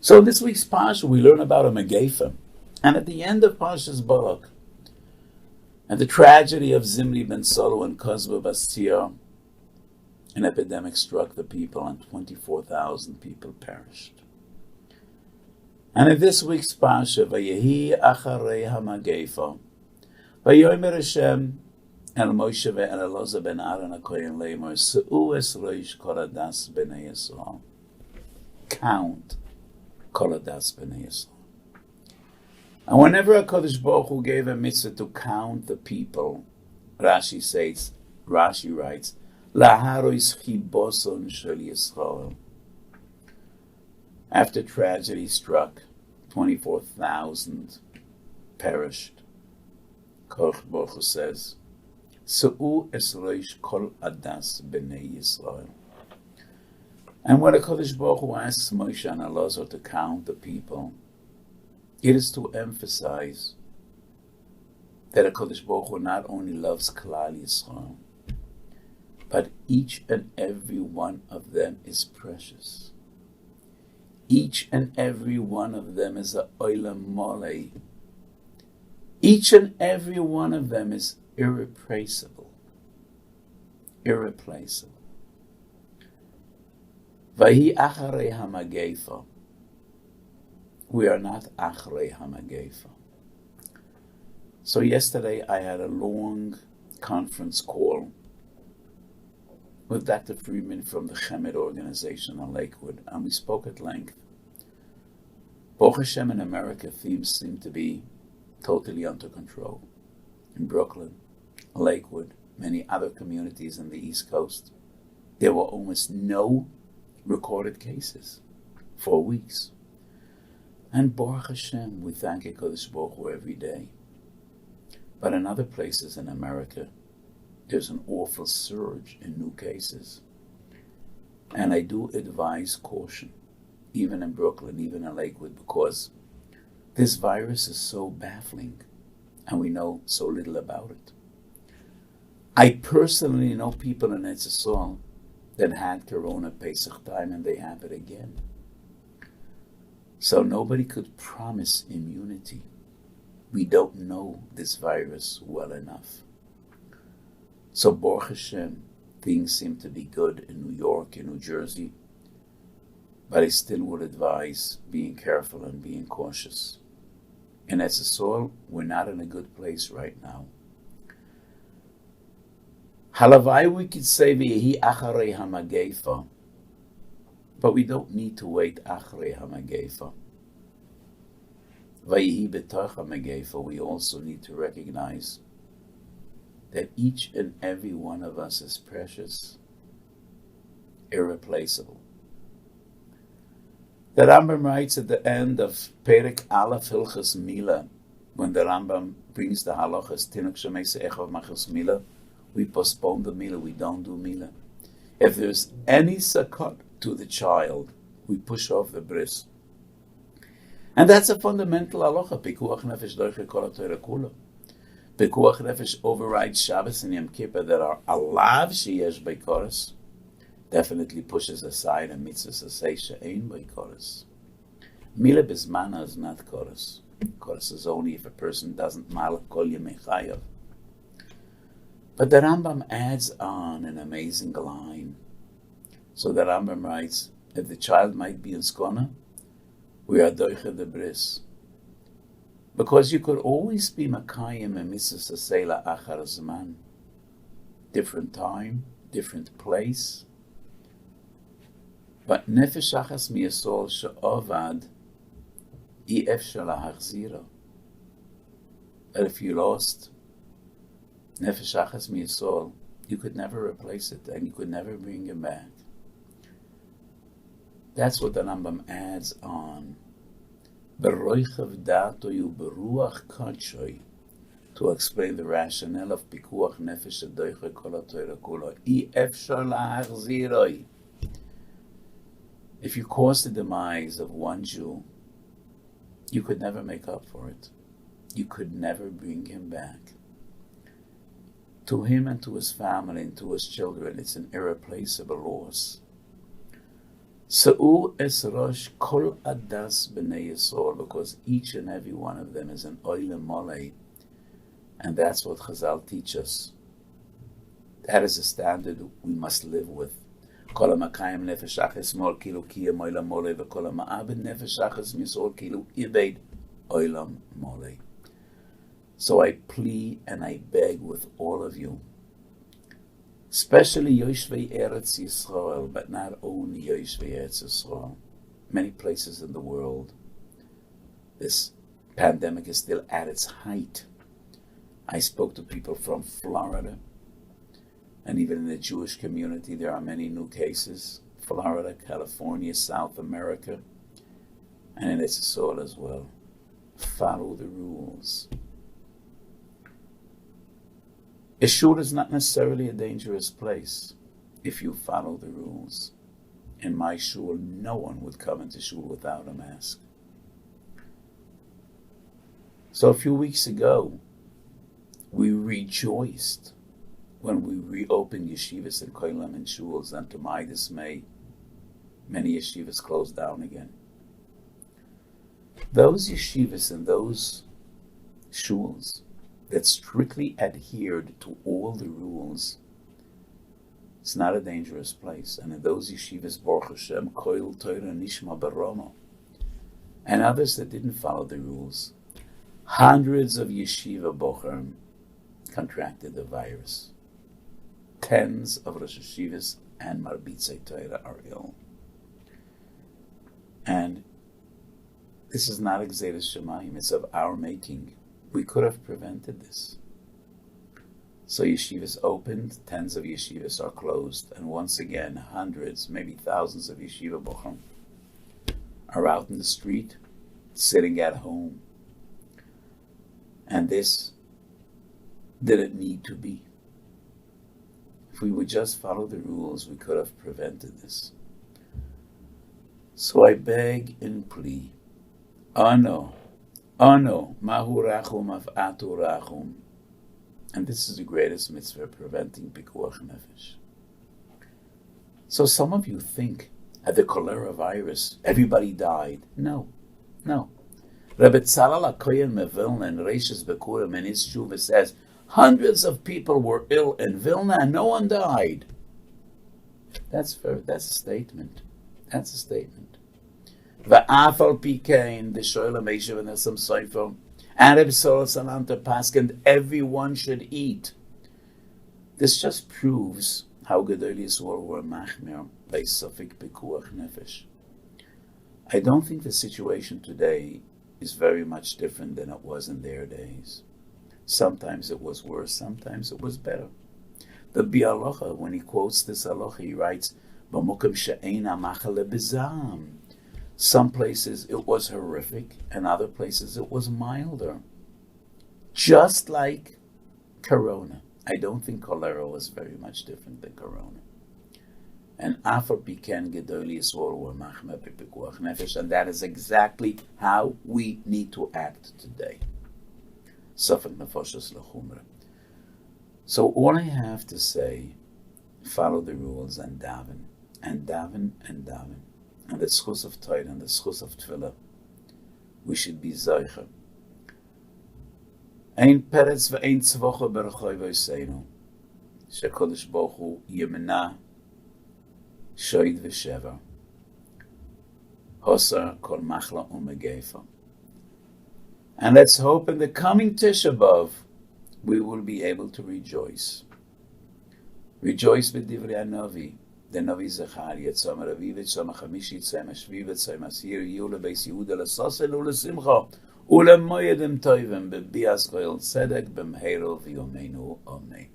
So this week's Parsha, we learn about a megapa. And at the end of Parsha's Balak, and the tragedy of Zimri ben Solo and Kozba Bastir, an epidemic struck the people and 24,000 people perished. And in this week's Parsha, Viyehi acharei hamageifa, Vayomer Hashem el Moshe ve'el Elazar ben Aaron hakohen leimor, Se'u es roish kol hadas b'nei Yisrael. Count kol hadas b'nei Yisrael. And whenever HaKadosh Baruch Hu gave a mitzvah to count the people, Rashi writes, Laharois chiboson shel Yisrael. After tragedy struck, 24,000 perished. HaKadosh Baruch Hu says, Se'u es roish kol hadas b'nei Yisrael. And when HaKadosh Baruch Hu asks Moshe and Elazar to count the people, it is to emphasize that HaKadosh Baruch Hu not only loves Klal Yisrael, but each and every one of them is precious. Each and every one of them is a olam mole. Each and every one of them is irreplaceable. Irreplaceable. Viyehi acharei hamageifa. We are not achrei hamageifa. So yesterday I had a long conference call with Dr. Friedman from the Chemed organization in Lakewood, and we spoke at length. Baruch Hashem in America, things seem to be totally under control. In Brooklyn, Lakewood, many other communities in the East Coast, there were almost no recorded cases for weeks. And Baruch Hashem, we thank HaKadosh Baruch Hu every day. But in other places in America, there's an awful surge in new cases. And I do advise caution, even in Brooklyn, even in Lakewood, because this virus is so baffling and we know so little about it. I personally know people in Eretz Yisrael that had Corona Pesach time and they have it again. So nobody could promise immunity. We don't know this virus well enough. So Baruch Hashem, things seem to be good in New York, in New Jersey, but I still would advise being careful and being cautious. And as a soul, we're not in a good place right now. Halavai, we could say Viyehi acharei hamageifa, but we don't need to wait achrei hamageifa. Viyehi betוך hamageifa, we also need to recognize that each and every one of us is precious, irreplaceable. The Rambam writes at the end of Perek Aleph Hilchos Mila, when the Rambam brings the halachas Tinuk Shemeis Echav Machos Mila, we postpone the Mila, we don't do Mila. If there's any sakat to the child, we push off the bris. And that's a fundamental halacha. Pikuach nefesh doiche kol haTorah kula. Pikuach nefesh overrides Shabbos and Yom Kippur that are alav sheyesh beikoros. Definitely pushes aside a mitzvah say she'ein beikoros. Mila bismana is not koros. Koros is only if a person doesn't malach kol yemei chayav. But the Rambam adds on an amazing line. So the Rambam writes, if the child might be in skona, we are doiche the bris. Because you could always be makayim and mitzvah seila achar zman. Different time, different place. But nefesh achas miyasol she'ovad I efshar lahachziro. And if you lost nefesh achas miyasol, you could never replace it and you could never bring it back. That's what the Rambam adds on. Beroichav datoyu beruach kadshoy, to explain the rationale of pikuach nefesh adoicha kol haTorah kula. I efshar lahachziroi. If you cause the demise of one Jew, you could never make up for it. You could never bring him back. To him and to his family and to his children, it's an irreplaceable loss. Sa'u es rosh kol adas b'nei Yisrael, because each and every one of them is an oilem molei, and that's what Chazal teach us. That is a standard we must live with. Kol ha'makayim nefesh achas mol kilu kiyam oilem molei, v'kol ha'ma'abed nefesh achas misol kilu ibed oilem molei. So I plead and I beg with all of you, especially Yoshvei Eretz Yisrael, but not only Yoshvei Eretz Yisrael. Many places in the world, this pandemic is still at its height. I spoke to people from Florida, and even in the Jewish community there are many new cases. Florida, California, South America, and in Eretz Yisrael as well. Follow the rules. A shul is not necessarily a dangerous place if you follow the rules. In my shul, no one would come into shul without a mask. So a few weeks ago, we rejoiced when we reopened yeshivas and kollel and shuls, and to my dismay, many yeshivas closed down again. Those yeshivas and those shuls that strictly adhered to all the rules, it's not a dangerous place. And in those yeshivas, Baruch Hashem, koil Torah nishma barama, and others that didn't follow the rules, hundreds of yeshiva bochum contracted the virus. Tens of Rosh Yeshivas and Marbitzei Torah are ill. And this is not Gzeirus Shemayim, it's of our making. We could have prevented this. So yeshivas opened, tens of yeshivas are closed, and once again, hundreds, maybe thousands of yeshiva bochum are out in the street, sitting at home. And this didn't need to be. If we would just follow the rules, we could have prevented this. So I beg and plead, Ano, mahu rachum av'atu rachum. And this is the greatest mitzvah, preventing pikuach nefesh. So some of you think at the cholera virus, everybody died. No. Rebbe Tzalal HaKoyen Mevilna in Reishis Bekurim in his Shuvah says, hundreds of people were ill in Vilna and no one died. That's a statement. That's a statement. Va'afal pikein, the Shoyla Meishav and some Seifel, and Rebbe Sola Salanta Paskand, everyone should eat. This just proves how Gedol Yisrael were machmir by Sofik Pekuach Nefesh. I don't think the situation today is very much different than it was in their days. Sometimes it was worse, sometimes it was better. The Bialocha, when he quotes this halacha, he writes, "B'mokem she'eina machale b'zam." Some places it was horrific, and other places it was milder. Just like Corona. I don't think cholera was very much different than Corona. And Afar Piken Gedol Yisrael were machmir b'pikuach nefesh, and that is exactly how we need to act today. Sofek nefashos lechumra. So all I have to say, follow the rules and daven, and daven, and daven. And the schus of Torah and the schus of Tefillah, we should be zeicher. Ein peretz ve'ein tzvocha berachoi v'oseinu, shekodesh Baruch Hu yemena shoid v'sheva, hoser kol machla u'megefa. And let's hope in the coming Tisha B'Av we will be able to rejoice. Rejoice with Divrei HaNavi, the Navi Zechariah, Tzom HaRavi, Tzom HaChamishi, Tzom HaShvi, Tzom HaSir, Yiyu LeBeis Yehuda, LeSosel, UleSimcha, UleMoyedim Toivim, Bebias Goyel Tzedek, B'mheiro V'yomeinu, Amen.